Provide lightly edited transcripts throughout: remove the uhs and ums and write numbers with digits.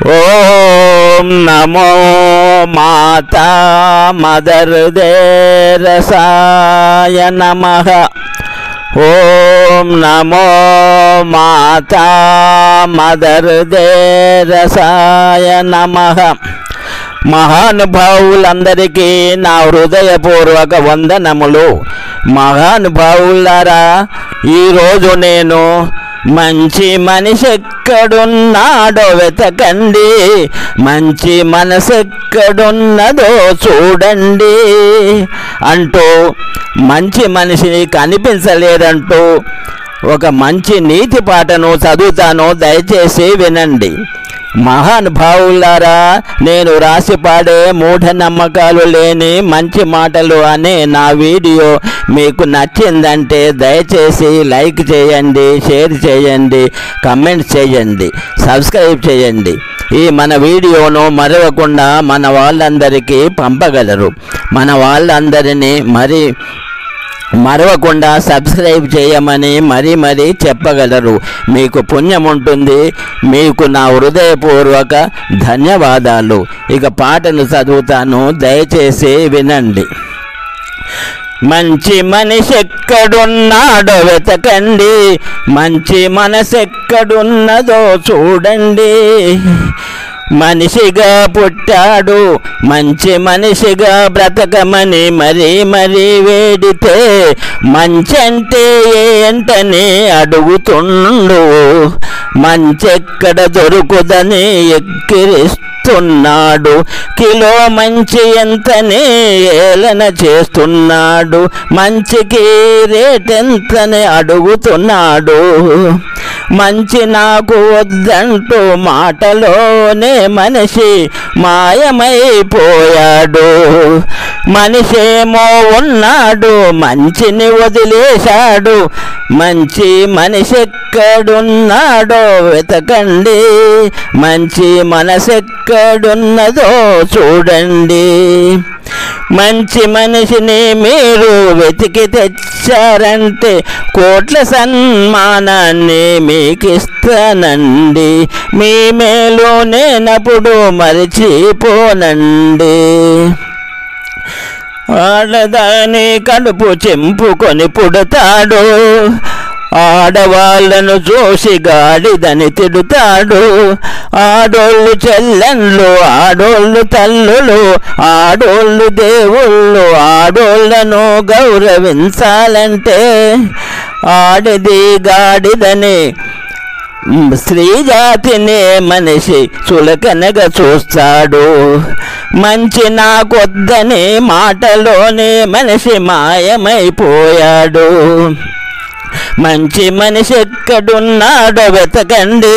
ఓం నమో మాతా mother దేరసాయ నమః. ఓం నమో మాతా mother దేరసాయ నమః. మహానుభావులందరికీ నా హృదయపూర్వక వందనములు. మహానుభావులారా, ఈరోజు నేను మంచి మనిషి ఎక్కడున్నాడో వెతకండి, మంచి మనసు ఎక్కడున్నదో చూడండి అంటూ మంచి మనిషిని కనిపించలేదంటూ ఒక మంచి నీతి పాటను చదువుతాను, దయచేసి వినండి. మహానుభావులారా, నేను రాసి పాడే మూఢనమ్మకాలు లేని మంచి మాటలు అనే నా వీడియో మీకు నచ్చిందంటే దయచేసి లైక్ చేయండి, షేర్ చేయండి, కమెంట్ చేయండి, సబ్స్క్రైబ్ చేయండి. ఈ మన వీడియోను మరవకుండా మన వాళ్ళందరికీ పంపగలరు. మన వాళ్ళందరినీ మరవకుండా సబ్స్క్రైబ్ చేయమని మరీ చెప్పగలరు. మీకు పుణ్యం ఉంటుంది. మీకు నా హృదయపూర్వక ధన్యవాదాలు. ఇక పాటను చదువుతాను, దయచేసి వినండి. మంచి మనిషి ఎక్కడున్నాడో వెతకండి, మంచి మనసు ఎక్కడున్నదో చూడండి. మనిషిగా పుట్టాడు, మంచి మనిషిగా బ్రతకమని మరీ వేడితే మంచంటే ఏంటని అడుగుతుండు. మంచెక్కడ దొరుకుదని ఎక్కిరిస్తున్నాడు. కిలో మంచి ఎంతని ఏలన చేస్తున్నాడు. మంచికి రేటెంతని అడుగుతున్నాడు. మంచి నాకు వద్దంటూ మాటలోనే మనిషి మాయమైపోయాడు. మనిషేమో ఉన్నాడు, మంచిని వదిలేశాడు. మంచి మనిషి ఎక్కడున్నాడో వెతకండి, మంచి మనసు ఎక్కడున్నదో చూడండి. మంచి మనిషిని మీరు వెతికి తెచ్చారంటే కోట్ల సన్మానాన్ని మీకిస్తానండి. మీ మేలు నేనప్పుడు మరిచిపోనండి. ఆడదాని కడుపు చెంపుకొని పుడతాడు, ఆడవాళ్ళను చూసి గాడిదని తిడుతాడు. ఆడోళ్ళు చెల్లెళ్ళు, ఆడోళ్ళు తల్లులు, ఆడోళ్ళు దేవుళ్ళు. ఆడోళ్ళను గౌరవించాలంటే ఆడిది గాడిదని స్త్రీ జాతిని మనిషి చులకనగా చూస్తాడు. మంచి నాకొద్దని మాటలోనే మనిషి మాయమైపోయాడు. మంచి మనిషి ఎక్కడున్నాడో వెతకండి,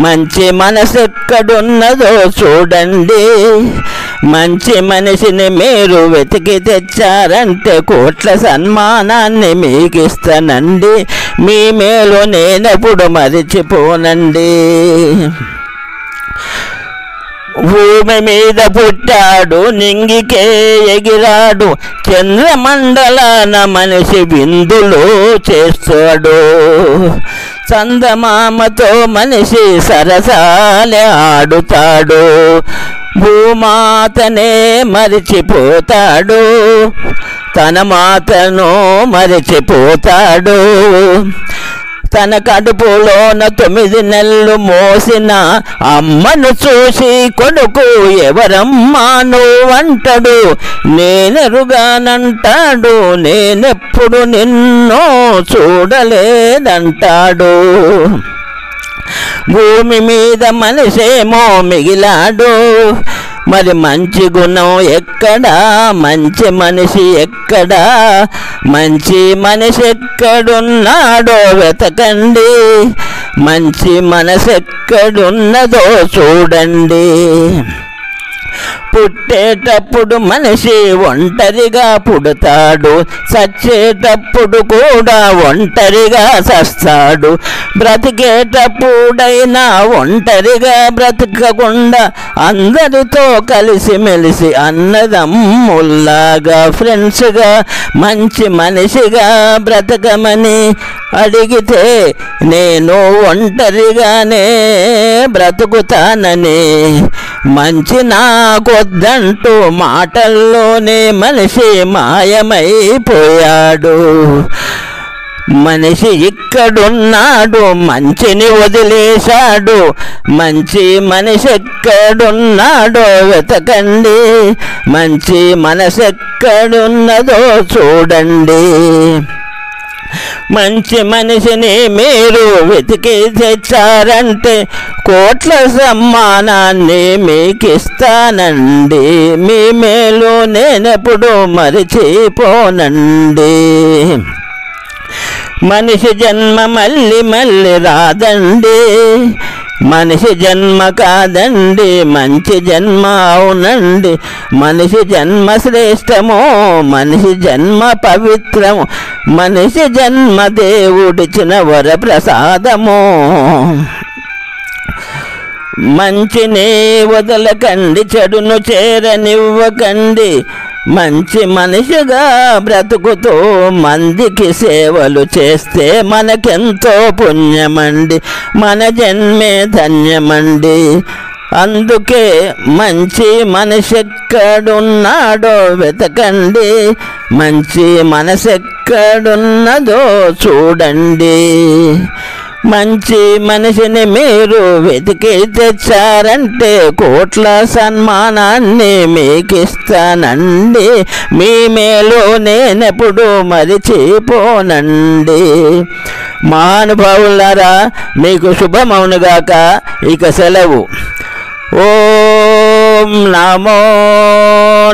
మంచి మనసు ఎక్కడున్నదో చూడండి. మంచి మనిషిని మీరు వెతికి తెచ్చారంటే కోట్ల సన్మానాన్ని మీకు ఇస్తానండి. మీ మేలు నేనెప్పుడు మరిచిపోనండి. భూమి మీద పుట్టాడు, నింగికే ఎగిరాడు. చంద్రమండలాన మనిషి విందులు చేస్తాడు. చందమామతో మనిషి సరసాలే ఆడుతాడు. భూమాతనే మరిచిపోతాడు, తన మాతను మరిచిపోతాడు. తన కడుపులోన 9 నెలలు మోసిన అమ్మను చూసి కొడుకు ఎవరమ్మా నువ్వంటాడు. నేనెరుగానంటాడు, నేనెప్పుడు నిన్నో చూడలేదంటాడు. భూమి మీద మనిషేమో మిగిలాడు, మరి మంచి గుణం ఎక్కడా, మంచి మనిషి ఎక్కడా. మంచి మనిషి ఎక్కడున్నాడో వెతకండి, మంచి మనసు ఎక్కడున్నదో చూడండి. పుట్టేటప్పుడు మనిషి ఒంటరిగా పుడతాడు, చచ్చేటప్పుడు కూడా ఒంటరిగా చస్తాడు. బ్రతికేటప్పుడైనా ఒంటరిగా బ్రతకకుండా అందరితో కలిసిమెలిసి అన్నదమ్ముల్లాగా ఫ్రెండ్స్గా మంచి మనిషిగా బ్రతకమని అడిగితే నేను ఒంటరిగానే బ్రతుకుతానని మంచి నాకొద్దంటూ మాటల్లోనే మనిషి మాయమైపోయాడు. మనిషి ఇక్కడున్నాడు, మంచిని వదిలేశాడు. మంచి మనిషి ఎక్కడున్నాడో వెతకండి, మంచి మనసు ఎక్కడున్నదో చూడండి. మంచి మనిషిని మీరు వెతికి తెచ్చారంటే కోట్ల సమ్మానాన్ని మీకిస్తానండి. మీ మేలు నేనెప్పుడు మరిచిపోనండి. మనిషి జన్మ మళ్ళీ మళ్ళీ రాదండి, మనిషి జన్మ కాదండి మంచి జన్మ అవునండి. మనిషి జన్మ శ్రేష్టమో, మనిషి జన్మ పవిత్రము, మనిషి జన్మ దేవుడిచిన వరప్రసాదము. మంచిని వదలకండి, చెడును చేరనివ్వకండి. మంచి మనిషిగా బ్రతుకుతూ మందికి సేవలు చేస్తే మనకెంతో పుణ్యమండి, మన జన్మే ధన్యమండి. అందుకే మంచి మనిషి ఎక్కడున్నాడో వెతకండి, మంచి మనసు ఎక్కడున్నదో చూడండి. మంచి మనిషిని మీరు వెతికి తెచ్చారంటే కోట్ల సన్మానాన్ని మీకిస్తానండి. మీ మేలు నేనెప్పుడు మరిచిపోనండి. మహానుభావులారా, మీకు శుభమౌనుగాక. ఇక సెలవు. ఓం నమో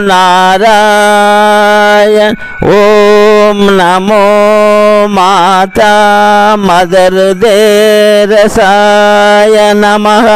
నారాయణ. ఓం నమో మాతా మదర్ దేరసాయ నమః.